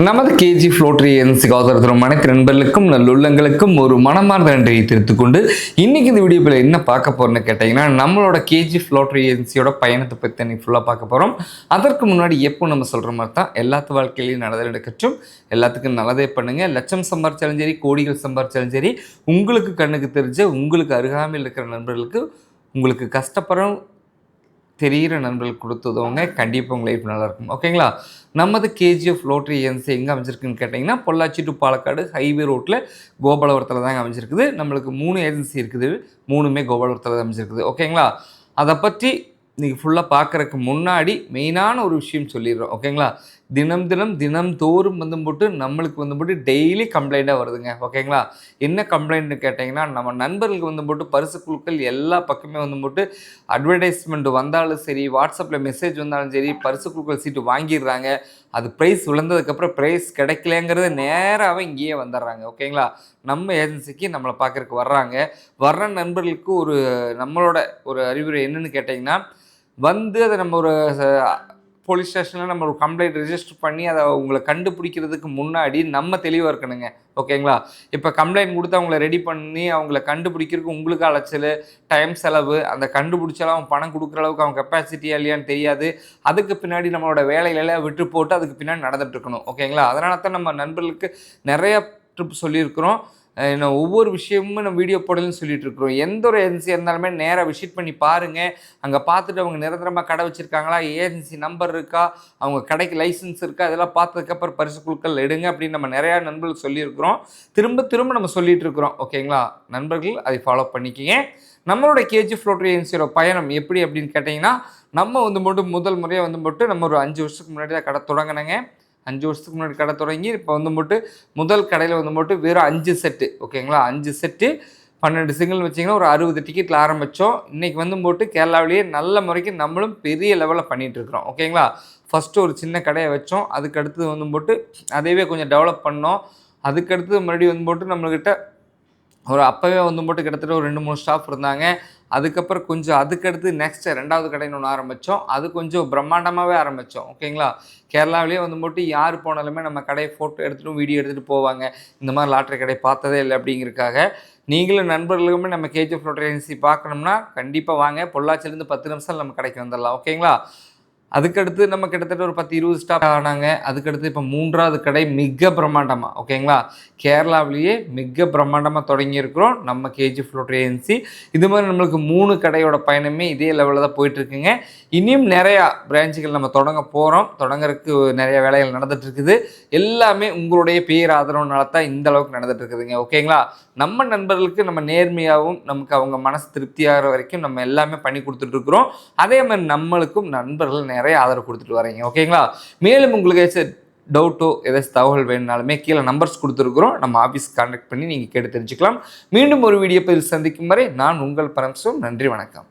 நமது KG ஃப்ளோட்ரி agency ஆதரவு அனைத்து நண்பர்களுக்கும் நல்லுள்ளங்களுக்கும் ஒரு மனமார்ந்த நன்றியை தெரிவித்துக் கொண்டு இன்னைக்கு இந்த வீடியோவில் என்ன பார்க்க போறோம்னு கேட்டீங்கன்னா, நம்மளோட கேஜி ஃப்ளோட்ரி ஏஜென்சியோட பயணத்தை பற்றி இன்னைக்கு ஃபுல்லாக பார்க்க போகிறோம். அதற்கு முன்னாடி எப்போ நம்ம சொல்கிற மாதிரி தான் எல்லாத்து வாழ்க்கையிலையும் நல்லது நடக்கட்டும், எல்லாத்துக்கும் நல்லதே பண்ணுங்க. லட்சம் சம்பாரிச்சாலும் சரி, கோடிகள் சம்பாரிச்சாலும் சரி, உங்களுக்கு கண்ணுக்கு தெரிஞ்ச உங்களுக்கு அருகாமையில் இருக்கிற நண்பர்களுக்கு உங்களுக்கு கஷ்டப்படுறோம் தெரிகிற நண்பர்களுக்கு கொடுத்து உதவுங்க. கண்டிப்பாக உங்கள் லைஃப் நல்லாயிருக்கும். ஓகேங்களா? நமது கேஜிஎஃப் லோட்ரி ஏஜென்சி எங்கே அமைஞ்சிருக்குன்னு கேட்டிங்கன்னா, பொள்ளாச்சி டு பாலக்காடு ஹைவே ரோட்டில் கோபாலபுரத்தில் தாங்க அமைஞ்சிருக்குது. நம்மளுக்கு 3 ஏஜென்சி இருக்குது. 3மே கோபாலபுரத்தில் தான் அமைஞ்சிருக்குது. ஓகேங்களா? அதை பற்றி நீங்கள் ஃபுல்லாக பார்க்குறதுக்கு முன்னாடி மெயினான ஒரு விஷயம் சொல்லிடுறோம். ஓகேங்களா? தினம்தோறும் போட்டு நம்மளுக்கு போட்டு டெய்லி கம்ப்ளைண்ட்டாக வருதுங்க. ஓகேங்களா? என்ன கம்ப்ளைண்ட்னு கேட்டிங்கன்னா, நம்ம நண்பர்களுக்கு போட்டு பரிசு குழுக்கள் எல்லா பக்கமே போட்டு அட்வர்டைஸ்மெண்ட் வந்தாலும் சரி, வாட்ஸ்அப்பில் மெசேஜ் வந்தாலும் சரி, பரிசு குழுக்கள் சீட்டு வாங்கிடுறாங்க. அது ப்ரைஸ் விழுந்ததுக்கப்புறம் ப்ரைஸ் கிடைக்கலங்கிறது நேராகவே இங்கேயே வந்துடுறாங்க. ஓகேங்களா? நம்ம ஏஜென்சிக்கு நம்மளை பார்க்குறக்கு வர்றாங்க. வர்ற நண்பர்களுக்கு நம்மளோட ஒரு அறிவுரை என்னென்னு கேட்டிங்கன்னா, அதை நம்ம ஒரு போலீஸ் ஸ்டேஷனில் நம்ம ஒரு கம்ப்ளைண்ட் ரெஜிஸ்டர் பண்ணி அதை அவங்கள கண்டுபிடிக்கிறதுக்கு முன்னாடி நம்ம தெளிவாக இருக்கணுங்க. ஓகேங்களா? இப்போ கம்ப்ளைண்ட் கொடுத்து அவங்கள ரெடி பண்ணி அவங்கள கண்டுபிடிக்கிறதுக்கு உங்களுக்கு அலைச்சல், டைம் செலவு, அந்த கண்டுபிடிச்சாலும் அவன் பணம் கொடுக்குற அளவுக்கு அவன் கெப்பாசிட்டியா இல்லையான்னு தெரியாது. அதுக்கு பின்னாடி நம்மளோட வேலைகளெல்லாம் விட்டு போட்டு அதுக்கு பின்னாடி நடந்துட்டு இருக்கணும். ஓகேங்களா? அதனால தான் நம்ம நண்பர்களுக்கு நிறைய ட்ரிப் சொல்லியிருக்கிறோம். நான் ஒவ்வொரு விஷயமும் நம்ம வீடியோ போடலன்னு சொல்லிட்டு இருக்கிறோம். எந்த ஒரு ஏஜென்சியாக இருந்தாலுமே நேராக விசிட் பண்ணி பாருங்கள். அங்கே பார்த்துட்டு அவங்க நிரந்தரமாக கடை வச்சுருக்காங்களா, ஏஜென்சி நம்பர் இருக்கா, அவங்க கடைக்கு லைசன்ஸ் இருக்கா, இதெல்லாம் பார்த்ததுக்கப்புறம் பரிசு குழுக்கள் எடுங்க அப்படின்னு நம்ம நிறையா நண்பர்கள் சொல்லியிருக்கிறோம். திரும்ப நம்ம சொல்லிகிட்டு இருக்கிறோம். ஓகேங்களா? நண்பர்கள் அதை ஃபாலோ பண்ணிக்கிங்க. நம்மளோட கேஜி ஃப்ளோட்ரி ஏஜென்சியோட பயணம் எப்படி அப்படின்னு கேட்டிங்கன்னா, நம்ம முதல் முறையாக போட்டு நம்ம ஒரு 5 வருஷத்துக்கு முன்னாடி தான் கடை தொடங்கினேங்க. 5 வருஷத்துக்கு முன்னாடி கடை தொடங்கி இப்போ போட்டு முதல் கடையில் போட்டு வெறும் 5 செட்டு. ஓகேங்களா? 5 செட்டு 12 சிங்கிள் வச்சிங்கன்னா ஒரு 60 டிக்கெட்டில் ஆரம்பித்தோம். இன்றைக்கி போட்டு கேரளாவிலேயே நல்ல முறைக்கு நம்மளும் பெரிய லெவலில் பண்ணிகிட்ருக்குறோம். ஓகேங்களா? ஃபஸ்ட்டு ஒரு சின்ன கடையை வச்சோம். அதுக்கடுத்து போட்டு அதையவே கொஞ்சம் டெவலப் பண்ணோம். அதுக்கடுத்து மறுபடியும் போட்டு நம்மக்கிட்ட அப்போவே போட்டு கிட்டத்தட்ட ஒரு 2-3 ஸ்டாஃப் இருந்தாங்க. அதுக்கப்புறம் கொஞ்சம் அதுக்கடுத்து நெக்ஸ்ட் 2வது கடைன்னு ஒன்று ஆரம்பித்தோம். அது கொஞ்சம் பிரம்மாண்டமாகவே ஆரம்பித்தோம். ஓகேங்களா? கேரளாவிலேயே போட்டு யார் போனாலுமே நம்ம கடையை ஃபோட்டோ எடுத்துகிட்டு வீடியோ எடுத்துகிட்டு போவாங்க. இந்த மாதிரி லாட்ரி கடை பார்த்ததே இல்லை அப்படிங்கிறதுக்காக. நீங்களும் நண்பர்களுமே நம்ம கேஜிஎஃப் லோட்ரி ஏஜென்சி பார்க்கணும்னா கண்டிப்பாக வாங்க. பொள்ளாச்சிலேருந்து 10 நிமிஷம் நம்ம கடைக்கு வந்துடலாம். ஓகேங்களா? அதுக்கடுத்து நம்ம கிட்டத்தட்ட ஒரு 10-20 ஸ்டாப் ஆனாங்க. அதுக்கடுத்து இப்போ 3வது கடை மிக பிரம்மாண்டமாக. ஓகேங்களா? கேரளாவிலேயே மிக பிரம்மாண்டமாக தொடங்கியிருக்கிறோம் நம்ம கேஜி ஃப்ளோட்ரி ஏஜென்சி. இது மாதிரி நம்மளுக்கு 3 கடையோட பயணமே இதே லெவலில் தான் போயிட்டுருக்குங்க. இனியும் நிறையா பிரான்ச்சுகள் நம்ம தொடங்க போகிறோம். தொடங்குறதுக்கு நிறைய வேலைகள் நடந்துகிட்ருக்குது. எல்லாமே உங்களுடைய பேர் ஆதரவுனால தான் இந்த அளவுக்கு நடந்துகிட்ருக்குதுங்க. ஓகேங்களா? நம்ம நண்பர்களுக்கு நம்ம நேர்மையாகவும் நமக்கு அவங்க மனசு திருப்தியாகிற வரைக்கும் நம்ம எல்லாமே பண்ணி கொடுத்துட்ருக்குறோம். அதே மாதிரி நம்மளுக்கும் நண்பர்கள் நிறைய ஆதரவு கொடுத்துட்டு வரீங்க. ஓகேங்களா? மேலும் உங்களுக்கு ஏதாச்சும் டவுட்டோ ஏதாச்சும் தகவல் வேணுனாலுமே கீழே நம்பர்ஸ் கொடுத்துருக்குறோம். நம்ம ஆஃபீஸ் கான்டாக்ட் பண்ணி நீங்கள் கேட்டு தெரிஞ்சுக்கலாம். மீண்டும் ஒரு வீடியோ பதில் சந்திக்கும் வரை நான் உங்கள் பரமசிவம். நன்றி, வணக்கம்.